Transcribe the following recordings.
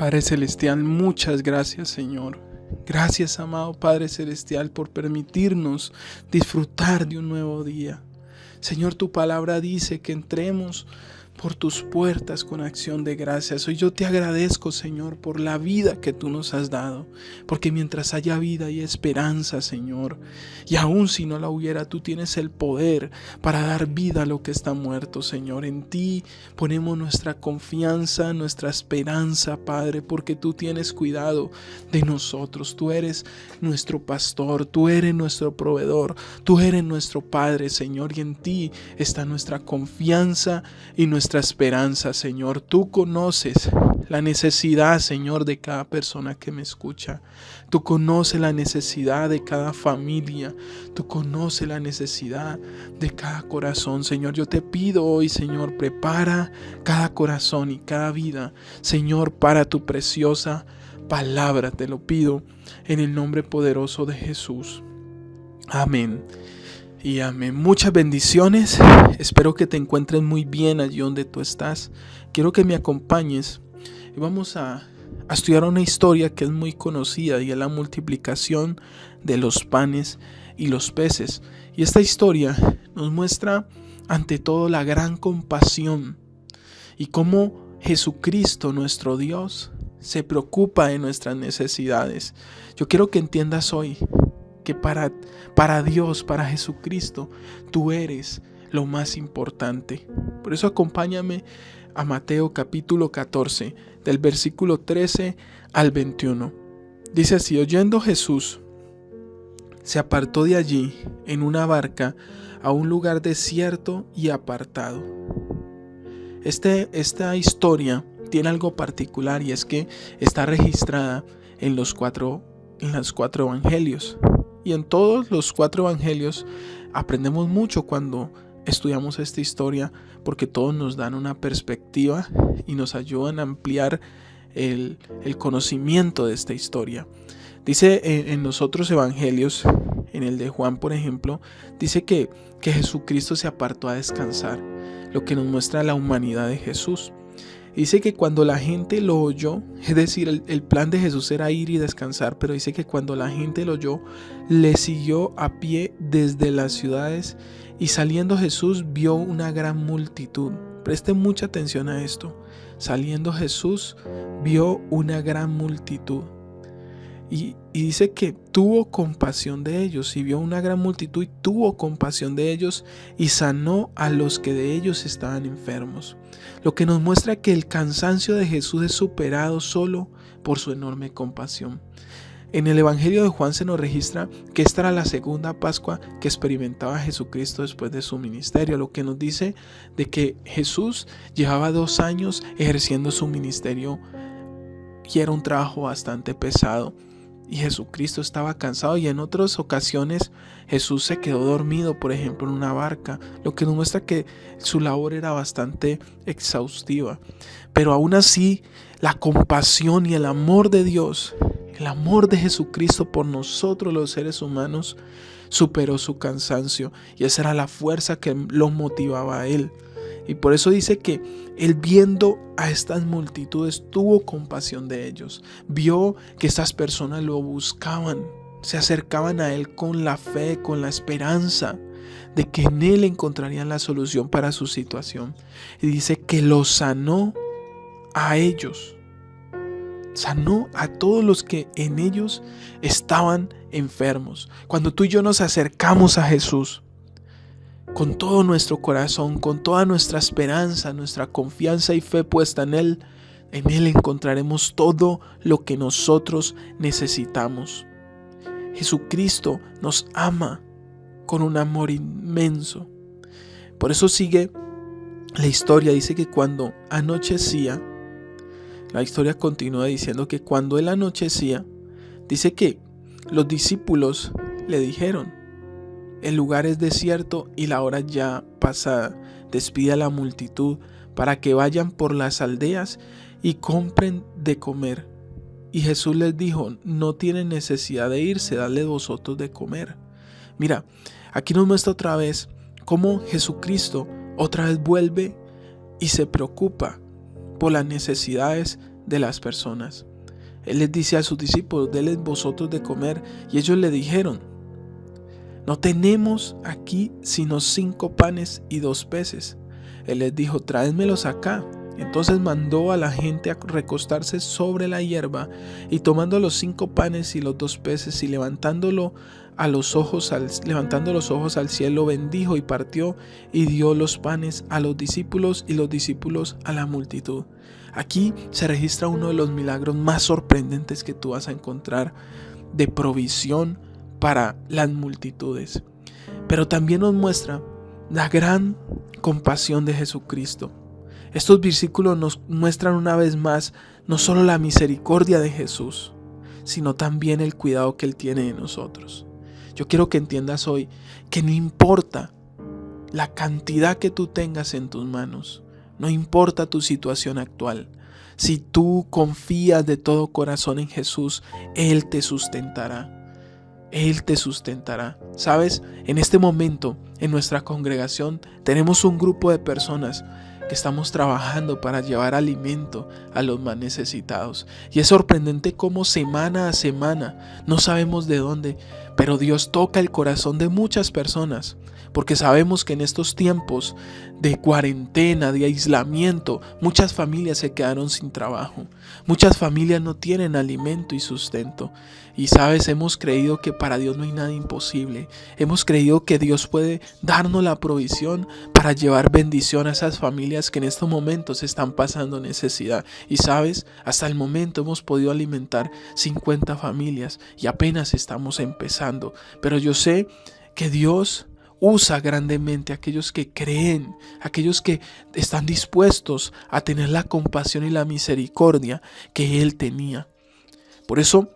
Padre Celestial, muchas gracias, Señor. Gracias, amado Padre Celestial, por permitirnos disfrutar de un nuevo día. Señor, tu palabra dice que entremos por tus puertas con acción de gracias. Hoy yo te agradezco, Señor, por la vida que tú nos has dado, porque mientras haya vida hay esperanza, Señor, y aun si no la hubiera, tú tienes el poder para dar vida a lo que está muerto, Señor. En ti ponemos nuestra confianza, nuestra esperanza, Padre, porque tú tienes cuidado de nosotros. Tú eres nuestro pastor, tú eres nuestro proveedor, tú eres nuestro Padre, Señor, y en ti está nuestra confianza y nuestra esperanza, Señor. Tú conoces la necesidad, Señor, de cada persona que me escucha. Tú conoces la necesidad de cada familia. Tú conoces la necesidad de cada corazón, Señor. Yo te pido hoy, Señor, prepara cada corazón y cada vida, Señor, para tu preciosa palabra. Te lo pido en el nombre poderoso de Jesús. Amén. Y amén. Muchas bendiciones. Espero que te encuentres muy bien allí donde tú estás. Quiero que me acompañes y vamos a estudiar una historia que es muy conocida y es la multiplicación de los panes y los peces. Y esta historia nos muestra ante todo la gran compasión y cómo Jesucristo, nuestro Dios, se preocupa de nuestras necesidades. Yo quiero que entiendas hoy que para Dios, para Jesucristo, tú eres lo más importante. Por eso acompáñame a Mateo capítulo 14, del versículo 13 al 21. Dice así: oyendo Jesús, se apartó de allí en una barca a un lugar desierto y apartado. Esta historia tiene algo particular, y es que está registrada en los cuatro evangelios. Y en todos los 4 evangelios aprendemos mucho cuando estudiamos esta historia, porque todos nos dan una perspectiva y nos ayudan a ampliar el conocimiento de esta historia. Dice en los otros evangelios, en el de Juan por ejemplo, dice que Jesucristo se apartó a descansar, lo que nos muestra la humanidad de Jesús. Dice que cuando la gente lo oyó, es decir, el plan de Jesús era ir y descansar, pero dice que cuando la gente lo oyó, le siguió a pie desde las ciudades, y saliendo Jesús vio una gran multitud. Preste mucha atención a esto. Saliendo Jesús vio una gran multitud. Y dice que tuvo compasión de ellos, y vio una gran multitud y tuvo compasión de ellos y sanó a los que de ellos estaban enfermos. Lo que nos muestra que el cansancio de Jesús es superado solo por su enorme compasión. En el Evangelio de Juan se nos registra que esta era la segunda Pascua que experimentaba Jesucristo después de su ministerio, lo que nos dice de que Jesús llevaba 2 años ejerciendo su ministerio y era un trabajo bastante pesado. Y Jesucristo estaba cansado, y en otras ocasiones Jesús se quedó dormido, por ejemplo en una barca, lo que nos muestra que su labor era bastante exhaustiva. Pero aún así, la compasión y el amor de Dios, el amor de Jesucristo por nosotros los seres humanos, superó su cansancio, y esa era la fuerza que lo motivaba a él. Y por eso dice que él, viendo a estas multitudes, tuvo compasión de ellos. Vio que estas personas lo buscaban, se acercaban a él con la fe, con la esperanza de que en él encontrarían la solución para su situación. Y dice que los sanó a ellos. Sanó a todos los que en ellos estaban enfermos. Cuando tú y yo nos acercamos a Jesús, con todo nuestro corazón, con toda nuestra esperanza, nuestra confianza y fe puesta en Él encontraremos todo lo que nosotros necesitamos. Jesucristo nos ama con un amor inmenso. Por eso sigue la historia, dice que cuando anochecía, la historia continúa diciendo que cuando él anochecía, dice que los discípulos le dijeron: el lugar es desierto y la hora ya pasada. Despide a la multitud para que vayan por las aldeas y compren de comer. Y Jesús les dijo: no tienen necesidad de irse, dadle vosotros de comer. Mira, aquí nos muestra otra vez cómo Jesucristo otra vez vuelve y se preocupa por las necesidades de las personas. Él les dice a sus discípulos: denles vosotros de comer. Y ellos le dijeron: no tenemos aquí sino 5 panes y 2 peces. Él les dijo: tráedmelos acá. Entonces mandó a la gente a recostarse sobre la hierba, y tomando los 5 panes y los 2 peces y levantando los ojos al cielo, bendijo y partió y dio los panes a los discípulos y los discípulos a la multitud. Aquí se registra uno de los milagros más sorprendentes que tú vas a encontrar de provisión para las multitudes. Pero también nos muestra la gran compasión de Jesucristo. Estos versículos nos muestran una vez más no solo la misericordia de Jesús, sino también el cuidado que Él tiene de nosotros. Yo quiero que entiendas hoy que no importa la cantidad que tú tengas en tus manos, no importa tu situación actual, si tú confías de todo corazón en Jesús, Él te sustentará. Él te sustentará. ¿Sabes? En este momento, en nuestra congregación, tenemos un grupo de personas que estamos trabajando para llevar alimento a los más necesitados. Y es sorprendente cómo semana a semana, no sabemos de dónde, pero Dios toca el corazón de muchas personas, porque sabemos que en estos tiempos de cuarentena, de aislamiento, muchas familias se quedaron sin trabajo. Muchas familias no tienen alimento y sustento. Y sabes, hemos creído que para Dios no hay nada imposible. Hemos creído que Dios puede darnos la provisión para llevar bendición a esas familias que en estos momentos están pasando necesidad. Y sabes, hasta el momento hemos podido alimentar 50 familias y apenas estamos empezando. Pero yo sé que Dios usa grandemente a aquellos que creen, aquellos que están dispuestos a tener la compasión y la misericordia que Él tenía. Por eso,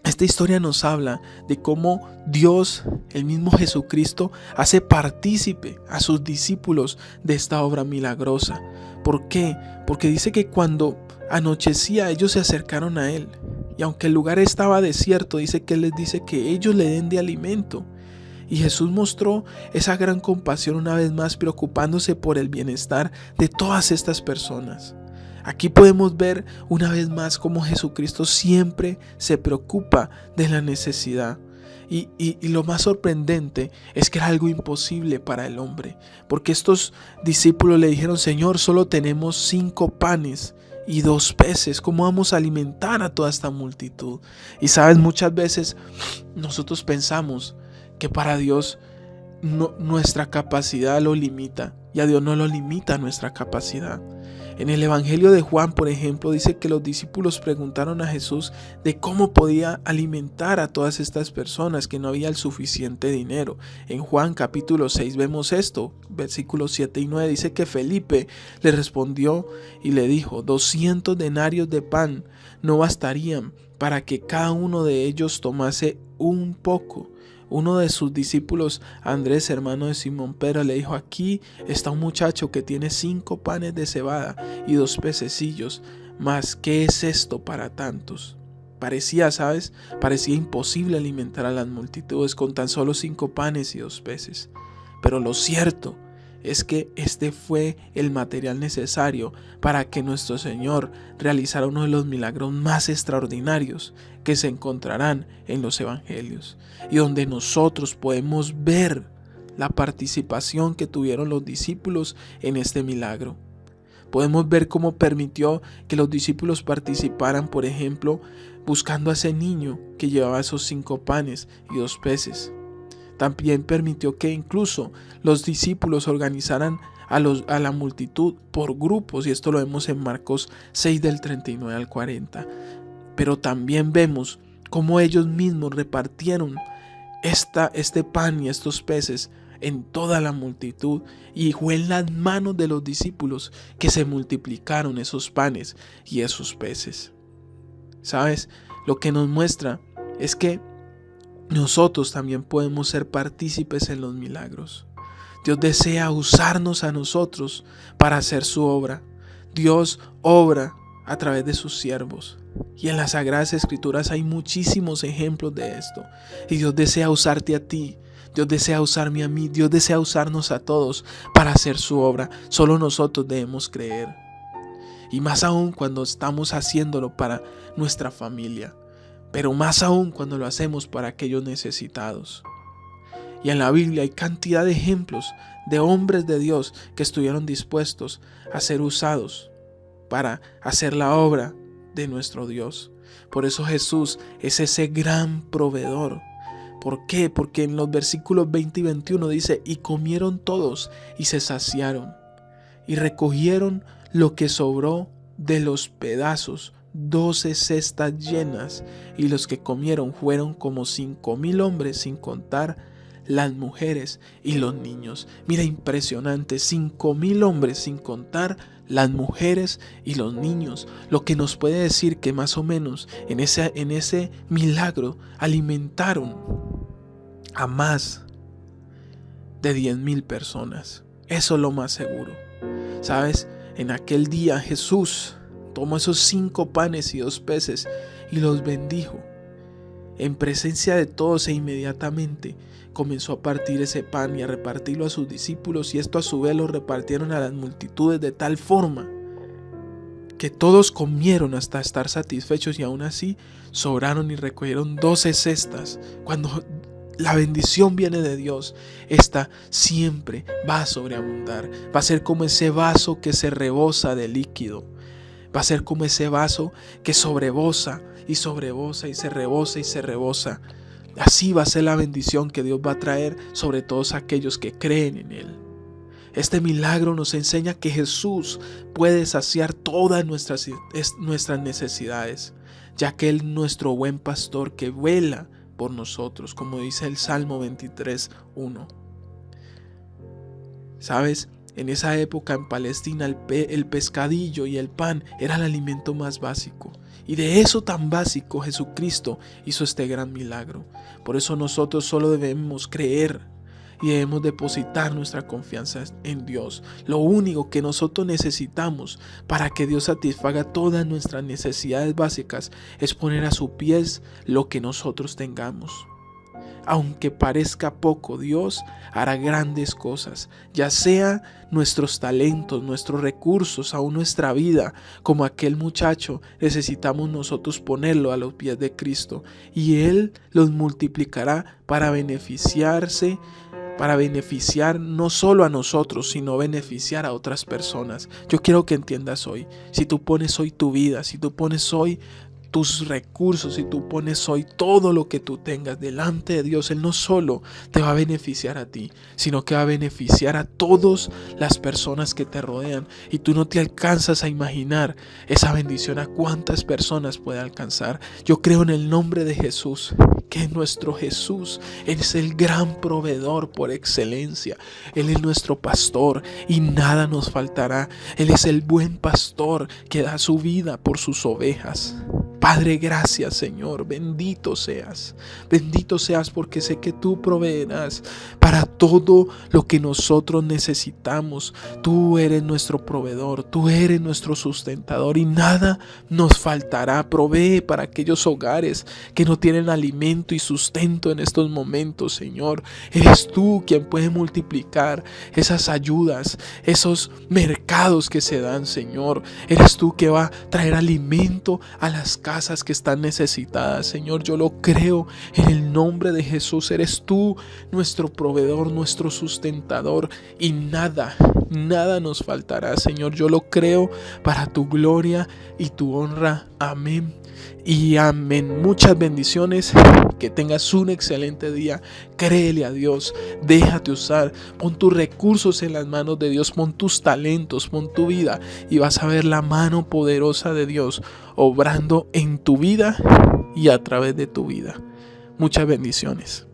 esta historia nos habla de cómo Dios, el mismo Jesucristo, hace partícipe a sus discípulos de esta obra milagrosa. ¿Por qué? Porque dice que cuando anochecía ellos se acercaron a Él. Y aunque el lugar estaba desierto, dice que Él les dice que ellos le den de alimento. Y Jesús mostró esa gran compasión una vez más, preocupándose por el bienestar de todas estas personas. Aquí podemos ver una vez más cómo Jesucristo siempre se preocupa de la necesidad. Y lo más sorprendente es que era algo imposible para el hombre, porque estos discípulos le dijeron: Señor, solo tenemos 5 panes y 2 peces, ¿cómo vamos a alimentar a toda esta multitud? Y sabes, muchas veces nosotros pensamos que para Dios nuestra capacidad lo limita, y a Dios no lo limita nuestra capacidad. En el Evangelio de Juan, por ejemplo, dice que los discípulos preguntaron a Jesús de cómo podía alimentar a todas estas personas, que no había el suficiente dinero. En Juan capítulo 6 vemos esto, versículos 7 y 9, dice que Felipe le respondió y le dijo: 200 denarios de pan no bastarían para que cada uno de ellos tomase un poco. Uno de sus discípulos, Andrés, hermano de Simón Pedro, le dijo: aquí está un muchacho que tiene 5 panes de cebada y 2 pececillos, mas ¿qué es esto para tantos? Parecía imposible alimentar a las multitudes con tan solo 5 panes y 2 peces. Pero lo cierto es que este fue el material necesario para que nuestro Señor realizara uno de los milagros más extraordinarios que se encontrarán en los evangelios, y donde nosotros podemos ver la participación que tuvieron los discípulos en este milagro. Podemos ver cómo permitió que los discípulos participaran, por ejemplo, buscando a ese niño que llevaba esos 5 panes y 2 peces. También permitió que incluso los discípulos organizaran a la multitud por grupos, y esto lo vemos en Marcos 6 del 39 al 40. Pero también vemos cómo ellos mismos repartieron este pan y estos peces en toda la multitud, y fue en las manos de los discípulos que se multiplicaron esos panes y esos peces. ¿Sabes? Lo que nos muestra es que nosotros también podemos ser partícipes en los milagros. Dios desea usarnos a nosotros para hacer su obra. Dios obra a través de sus siervos. Y en las Sagradas Escrituras hay muchísimos ejemplos de esto. Y Dios desea usarte a ti. Dios desea usarme a mí. Dios desea usarnos a todos para hacer su obra. Solo nosotros debemos creer. Y más aún cuando estamos haciéndolo para nuestra familia. Pero más aún cuando lo hacemos para aquellos necesitados. Y en la Biblia hay cantidad de ejemplos de hombres de Dios que estuvieron dispuestos a ser usados para hacer la obra de nuestro Dios. Por eso Jesús es ese gran proveedor. ¿Por qué? Porque en los versículos 20 y 21 dice: y comieron todos y se saciaron, y recogieron lo que sobró de los pedazos, 12 cestas llenas, y los que comieron fueron como 5,000 hombres, sin contar las mujeres y los niños. Mira, impresionante, 5,000 hombres sin contar las mujeres y los niños, lo que nos puede decir que más o menos en ese milagro alimentaron a más de 10,000 personas. Eso es lo más seguro. ¿Sabes? En aquel día Jesús tomó esos 5 panes y 2 peces y los bendijo en presencia de todos, e inmediatamente comenzó a partir ese pan y a repartirlo a sus discípulos, y esto a su vez lo repartieron a las multitudes de tal forma que todos comieron hasta estar satisfechos, y aún así sobraron y recogieron 12 cestas. Cuando la bendición viene de Dios, esta siempre va a sobreabundar. Va a ser como ese vaso que se rebosa de líquido. Va a ser como ese vaso que sobrebosa y sobrebosa y se rebosa y se rebosa. Así va a ser la bendición que Dios va a traer sobre todos aquellos que creen en Él. Este milagro nos enseña que Jesús puede saciar todas nuestras necesidades, ya que Él es nuestro buen pastor que vela por nosotros, como dice el Salmo 23:1. ¿Sabes? En esa época en Palestina el pescadillo y el pan era el alimento más básico. Y de eso tan básico Jesucristo hizo este gran milagro. Por eso nosotros solo debemos creer y debemos depositar nuestra confianza en Dios. Lo único que nosotros necesitamos para que Dios satisfaga todas nuestras necesidades básicas es poner a sus pies lo que nosotros tengamos. Aunque parezca poco, Dios hará grandes cosas, ya sea nuestros talentos, nuestros recursos, aún nuestra vida. Como aquel muchacho, necesitamos nosotros ponerlo a los pies de Cristo, y Él los multiplicará para beneficiar no solo a nosotros, sino beneficiar a otras personas. Yo quiero que entiendas hoy, si tú pones hoy tu vida, si tú pones hoy tus recursos, si tú pones hoy todo lo que tú tengas delante de Dios, Él no solo te va a beneficiar a ti, sino que va a beneficiar a todas las personas que te rodean, y tú no te alcanzas a imaginar esa bendición a cuántas personas puede alcanzar. Yo creo en el nombre de Jesús, que nuestro Jesús es el gran proveedor por excelencia. Él es nuestro pastor y nada nos faltará. Él es el buen pastor que da su vida por sus ovejas. Padre, gracias, Señor, bendito seas porque sé que tú proveerás para todo lo que nosotros necesitamos. Tú eres nuestro proveedor, tú eres nuestro sustentador y nada nos faltará. Provee para aquellos hogares que no tienen alimento y sustento en estos momentos, Señor. Eres tú quien puede multiplicar esas ayudas, esos mercados que se dan, Señor. Eres tú que va a traer alimento a las casas que están necesitadas, Señor. Yo lo creo en el nombre de Jesús. Eres tú nuestro proveedor, nuestro sustentador, y nada nos faltará, Señor. Yo lo creo para tu gloria y tu honra. Amén y amén. Muchas bendiciones. Que tengas un excelente día. Créele a Dios. Déjate usar. Pon tus recursos en las manos de Dios. Pon tus talentos. Pon tu vida. Y vas a ver la mano poderosa de Dios obrando en tu vida y a través de tu vida. Muchas bendiciones.